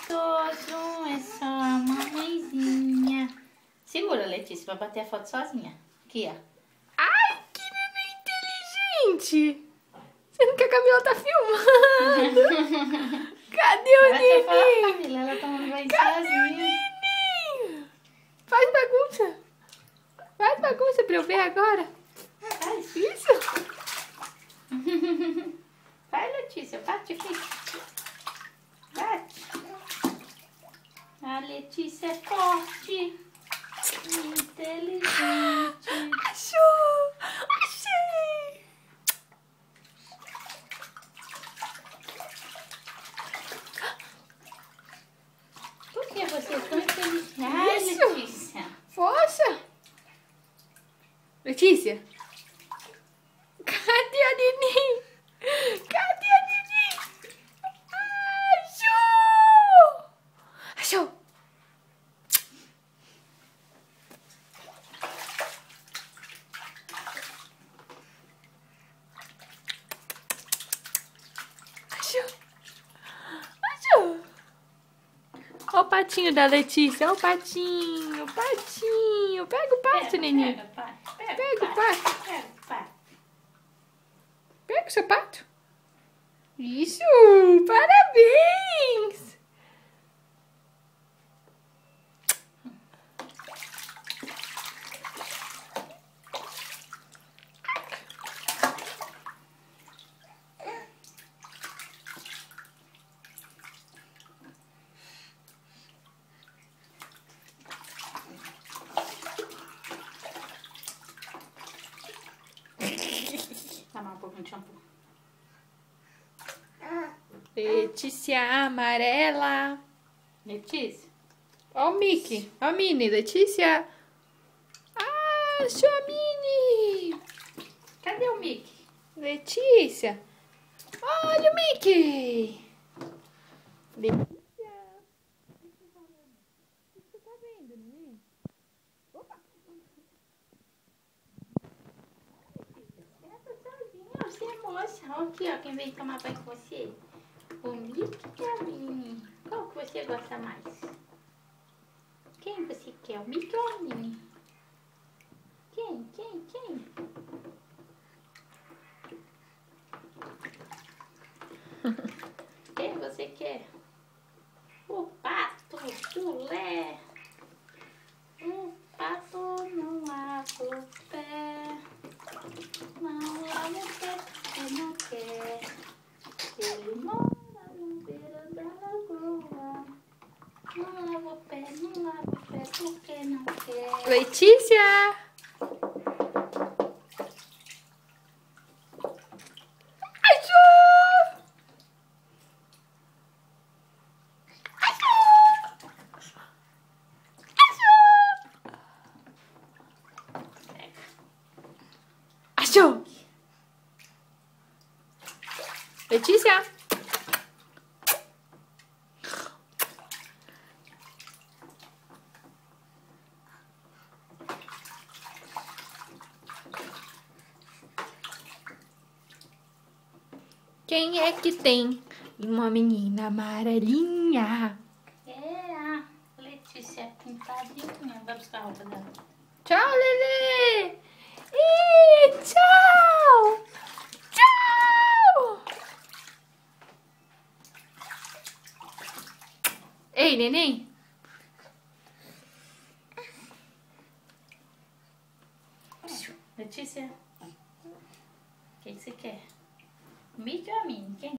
preguiçoso, é só a mamãezinha. Segura, Letícia, vai bater a foto sozinha. Aqui, ó. Ai, que neném inteligente! Sendo que a Camila tá filmando. Cadê o neném? Camila, ela tomando banho Cadê o sozinha. neném? Faz bagunça. Faz bagunça pra eu ver agora. Faz. Isso. Vai, Letícia, bate aqui. Bate. A Letícia é forte. Inteligente. Achou! Achei! Por que você é tão inteligente? Ai, Isso. Letícia. Força! Letícia? Cadê a neném? Cadê a neném? Achou! Achou! Achou! Achou! Olha o patinho da Letícia, olha o patinho, patinho. Pega o pato, neném. Pega, pai. Pega o pato. Pega, pai. Pega o seu pato. Isso! Parabéns! Toma um pouquinho de shampoo. Letícia amarela. Letícia. Ó o Mickey. Ó a Minnie. Letícia. Ah, achou a Minnie. Cadê o Mickey? Letícia. Olha o Mickey. Letícia. O que você tá vendo, neném? Opa. Senta sozinha, você é moça. Olha aqui, ó, quem veio tomar banho com você. O Mickey e a Minnie. Qual que você gosta mais? Quem você quer, o Mickey ou a Minnie? Quem? Quem você quer? O pato, o chulé. O pato não lava o pé. Não lava o pé porque não quer. Ele mora na beira da lagoa. Não lava o pé porque não quer. Letícia. Achou! Achou! Letícia! Quem é que tem uma menina amarelinha? É a Letícia pintadinha. Vai buscar a roupa dela. Tchau, Lelê! Ih, tchau! Tchau! Ei, neném! Letícia, o que você quer? Mickey ou a Minnie? Quem?